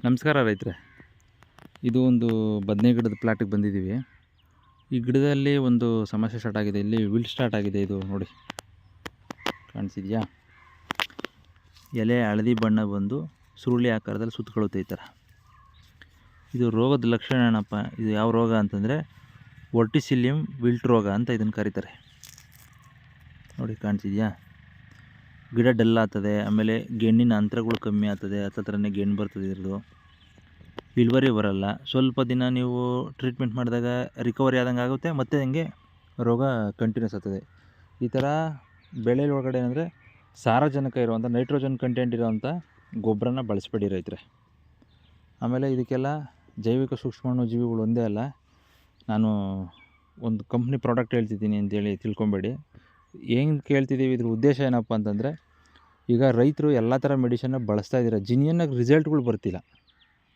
ನಮಸ್ಕಾರ ರೈತರೆ. ಇದು ಒಂದು ಬದನೆ ಗಿಡದ ಪ್ಲಾಟಿಗೆ ಬಂದಿದ್ದೀವಿ. ಈ ಗಿಡದಲ್ಲಿ ಒಂದು ಸಮಸ್ಯೆ ಸ್ಟಾರ್ಟ್ ಆಗಿದೆ. ಇಲ್ಲಿ ವಿಲ್ಟ್ ಸ್ಟಾರ್ಟ್ ಆಗಿದೆ. ಇದು ನೋಡಿ, ಕಾಣಿಸಿದೆಯಾ? ಎಲೆ ಹಳದಿ ಬಣ್ಣ ಬಂದು ಸುರುಳಿ ಆಕಾರದಲ್ಲಿ ಸುತ್ತಕೊಳ್ಳುತ್ತೆ ಈ ಥರ. ಇದು ರೋಗದ ಲಕ್ಷಣ ಏನಪ್ಪ? ಇದು ಯಾವ ರೋಗ ಅಂತಂದರೆ ವರ್ಟಿಸಿಲಿಯಂ ವಿಲ್ಟ್ ರೋಗ ಅಂತ ಇದನ್ನು ಕರೀತಾರೆ. ನೋಡಿ, ಕಾಣಿಸಿದೆಯಾ? ಗಿಡ ಡಲ್ ಆಗ್ತದೆ, ಆಮೇಲೆ ಗೆಣ್ಣಿನ ಅಂತರಗಳು ಕಮ್ಮಿ ಆಗ್ತದೆ, ಹತ್ತತ್ರನೇ ಗೆಣ್ಣು ಬರ್ತದೆ. ಇರೋದು ಇಳುವರಿ ಬರಲ್ಲ. ಸ್ವಲ್ಪ ದಿನ ನೀವು ಟ್ರೀಟ್ಮೆಂಟ್ ಮಾಡಿದಾಗ ರಿಕವರಿ ಆದಂಗೆ ಆಗುತ್ತೆ, ಮತ್ತು ಹಂಗೆ ರೋಗ ಕಂಟಿನ್ಯೂಸ್ ಆಗ್ತದೆ. ಈ ಥರ ಬೆಳೆ ಒಳಗಡೆ ಏನಂದರೆ ಸಾರಜನಕ ಇರುವಂಥ ನೈಟ್ರೋಜನ್ ಕಂಟೆಂಟ್ ಇರೋವಂಥ ಗೊಬ್ಬರನ ಬಳಸಬೇಡಿ ರೈತರೆ. ಆಮೇಲೆ ಇದಕ್ಕೆಲ್ಲ ಜೈವಿಕ ಸೂಕ್ಷ್ಮಾಣು ಜೀವಿಗಳು ಒಂದೇ ಅಲ್ಲ, ನಾನು ಒಂದು ಕಂಪ್ನಿ ಪ್ರಾಡಕ್ಟ್ ಹೇಳ್ತಿದ್ದೀನಿ ಅಂತೇಳಿ ತಿಳ್ಕೊಬೇಡಿ. ಏನು ಕೇಳ್ತಿದ್ದೀವಿ, ಇದ್ರ ಉದ್ದೇಶ ಏನಪ್ಪ ಅಂತಂದರೆ, ಈಗ ರೈತರು ಎಲ್ಲ ಥರ ಮೆಡಿಷನ್ನ ಬಳಸ್ತಾ ಇದ್ದಾರೆ, ಜಿನಿಯನ್ನಾಗಿ ರಿಸಲ್ಟ್ಗಳು ಬರ್ತಿಲ್ಲ.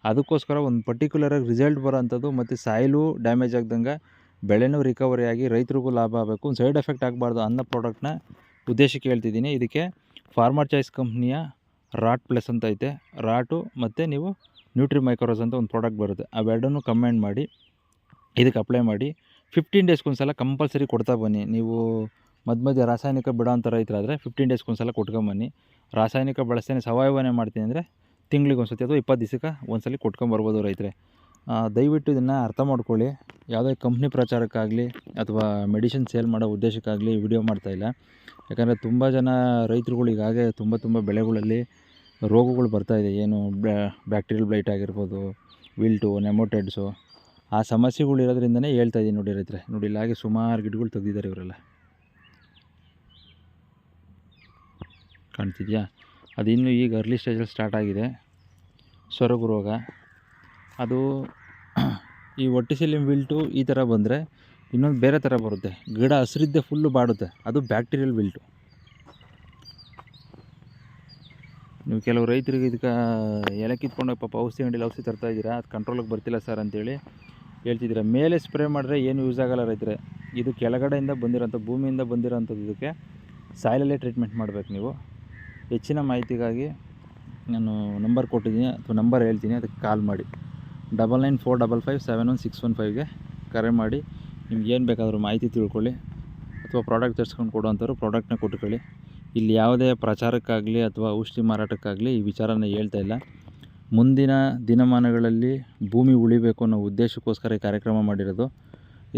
ಅದಕ್ಕೋಸ್ಕರ ಒಂದು ಪರ್ಟಿಕ್ಯುಲರಾಗಿ ರಿಸಲ್ಟ್ ಬರೋಂಥದ್ದು ಮತ್ತು ಸಾಯಿಲು ಡ್ಯಾಮೇಜ್ ಆಗ್ದಂಗೆ ಬೆಳೆನೂ ರಿಕವರಿ ಆಗಿ ರೈತರಿಗೂ ಲಾಭ ಆಗಬೇಕು, ಒಂದು ಸೈಡ್ ಎಫೆಕ್ಟ್ ಆಗಬಾರ್ದು ಅನ್ನೋ ಪ್ರಾಡಕ್ಟ್ನ ಉದ್ದೇಶಕ್ಕೆ ಹೇಳ್ತಿದ್ದೀನಿ. ಇದಕ್ಕೆ ಫಾರ್ಮರ್ ಚಾಯ್ಸ್ ಕಂಪ್ನಿಯ ರಾಟ್ ಪ್ಲಸ್ ಅಂತ ಐತೆ, ರಾಟು ಮತ್ತು ನೀವು ನ್ಯೂಟ್ರಿ ಮೈಕ್ರೋಸ್ ಅಂತ ಒಂದು ಪ್ರಾಡಕ್ಟ್ ಬರುತ್ತೆ. ಅವೆರಡನ್ನೂ ಕಂಬೈನ್ ಮಾಡಿ ಇದಕ್ಕೆ ಅಪ್ಲೈ ಮಾಡಿ 15 ಡೇಸ್ಗೊಂದು ಸಲ ಕಂಪಲ್ಸರಿ ಕೊಡ್ತಾ ಬನ್ನಿ. ನೀವು ಮಧ್ಯೆ ರಾಸಾಯನಿಕ ಬಿಡೋಂಥ ರೈತರಾದರೆ 15 ಡೇಸ್ಗೊಂದು ಸಲ ಕೊಟ್ಕೊಂಬನ್ನಿ. ರಾಸಾಯನಿಕ ಬಳಸ್ತೇನೆ ಸಾವಯವನೇ ಮಾಡ್ತೀನಿ ಅಂದರೆ ತಿಂಗಳಿಗೆ ಒಂದು ಸತಿ ಅಥವಾ 20 ದಿವಸಕ್ಕೆ ಒಂದು ಸಲ ಕೊಟ್ಕೊಂಬರ್ಬೋದು ರೈತರೆ. ದಯವಿಟ್ಟು ಇದನ್ನು ಅರ್ಥ ಮಾಡ್ಕೊಳ್ಳಿ. ಯಾವುದೇ ಕಂಪ್ನಿ ಪ್ರಚಾರಕ್ಕಾಗಲಿ ಅಥವಾ ಮೆಡಿಸಿನ್ ಸೇಲ್ ಮಾಡೋ ಉದ್ದೇಶಕ್ಕಾಗಲಿ ವಿಡಿಯೋ ಮಾಡ್ತಾಯಿಲ್ಲ. ಯಾಕಂದರೆ ತುಂಬ ಜನ ರೈತರುಗಳು ಈಗಾಗಲೇ ತುಂಬ ಬೆಳೆಗಳಲ್ಲಿ ರೋಗಗಳು ಬರ್ತಾಯಿದೆ. ಏನು ಬ್ಯಾಕ್ಟೀರಿಯಲ್ ಬ್ಲೈಟ್ ಆಗಿರ್ಬೋದು, ವಿಲ್ಟು, ನೆಮೋಟೆಡ್ಸು, ಆ ಸಮಸ್ಯೆಗಳು ಇರೋದ್ರಿಂದನೇ ಹೇಳ್ತಾ ಇದ್ದೀನಿ ನೋಡಿ ರೈತರೆ. ನೋಡಿ, ಇಲ್ಲಿ ಹಾಗೆ ಸುಮಾರು ಗಿಡಗಳು ತೆಗೆದಿದ್ದಾರೆ ಇವರೆಲ್ಲ, ಕಾಣ್ತಿದೆಯಾ? ಅದು ಇನ್ನೂ ಈಗ ಅರ್ಲಿ ಸ್ಟೇಜಲ್ಲಿ ಸ್ಟಾರ್ಟ್ ಆಗಿದೆ ಸೊರಗು ರೋಗ. ಅದು ಈ ವರ್ಟಿಸಿಲಿಯಂ ವಿಲ್ಟು ಈ ಥರ ಬಂದರೆ ಇನ್ನೊಂದು ಬೇರೆ ಥರ ಬರುತ್ತೆ, ಗಿಡ ಹಸಿರಿದ್ದೆ ಫುಲ್ಲು ಬಾಡುತ್ತೆ, ಅದು ಬ್ಯಾಕ್ಟೀರಿಯಲ್ ವಿಲ್ಟು. ನೀವು ಕೆಲವು ರೈತರಿಗೆ ಇದಕ್ಕೆ ಎಲೆ ಕಿತ್ಕೊಂಡೋಗಿ ಪಾಪ ಔಷಧಿ ಅಂಗಡಿಲಿ ಔಷಧಿ ತರ್ತಾಯಿದ್ದೀರಾ, ಅದು ಕಂಟ್ರೋಲಿಗೆ ಬರ್ತಿಲ್ಲ ಸರ್ ಅಂತೇಳಿ ಹೇಳ್ತಿದ್ದೀರಾ. ಮೇಲೆ ಸ್ಪ್ರೇ ಮಾಡಿದ್ರೆ ಏನು ಯೂಸ್ ಆಗೋಲ್ಲ ರೈತರೆ. ಇದು ಕೆಳಗಡೆಯಿಂದ ಬಂದಿರೋಂಥ, ಭೂಮಿಯಿಂದ ಬಂದಿರೋಂಥದ್ದು. ಇದಕ್ಕೆ ಸಾಯಿಲಲ್ಲೇ ಟ್ರೀಟ್ಮೆಂಟ್ ಮಾಡಬೇಕು ನೀವು. ಹೆಚ್ಚಿನ ಮಾಹಿತಿಗಾಗಿ ನಾನು ನಂಬರ್ ಕೊಟ್ಟಿದ್ದೀನಿ ಅಥವಾ ನಂಬರ್ ಹೇಳ್ತೀನಿ, ಅದಕ್ಕೆ ಕಾಲ್ ಮಾಡಿ. 9945571615ಗೆ ಕರೆ ಮಾಡಿ ನಿಮ್ಗೆ ಏನು ಬೇಕಾದರೂ ಮಾಹಿತಿ ತಿಳ್ಕೊಳ್ಳಿ, ಅಥವಾ ಪ್ರಾಡಕ್ಟ್ ತರಿಸ್ಕೊಂಡು ಕೊಡುವಂಥವ್ರು ಪ್ರಾಡಕ್ಟ್ನ ಕೊಟ್ಕೊಳ್ಳಿ. ಇಲ್ಲಿ ಯಾವುದೇ ಪ್ರಚಾರಕ್ಕಾಗಲಿ ಅಥವಾ ಔಷಧಿ ಮಾರಾಟಕ್ಕಾಗಲಿ ಈ ವಿಚಾರನ ಹೇಳ್ತಾ ಇಲ್ಲ. ಮುಂದಿನ ದಿನಮಾನಗಳಲ್ಲಿ ಭೂಮಿ ಉಳಿಬೇಕು ಅನ್ನೋ ಉದ್ದೇಶಕ್ಕೋಸ್ಕರ ಈ ಕಾರ್ಯಕ್ರಮ ಮಾಡಿರೋದು.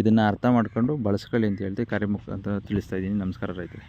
ಇದನ್ನು ಅರ್ಥ ಮಾಡ್ಕೊಂಡು ಬಳಸ್ಕೊಳ್ಳಿ ಅಂತ ಹೇಳ್ತೀವಿ. ಕಾರ್ಯಕ್ರಮ ಅಂತ ತಿಳಿಸ್ತಾ ಇದ್ದೀನಿ. ನಮಸ್ಕಾರ ರೈತರೆ.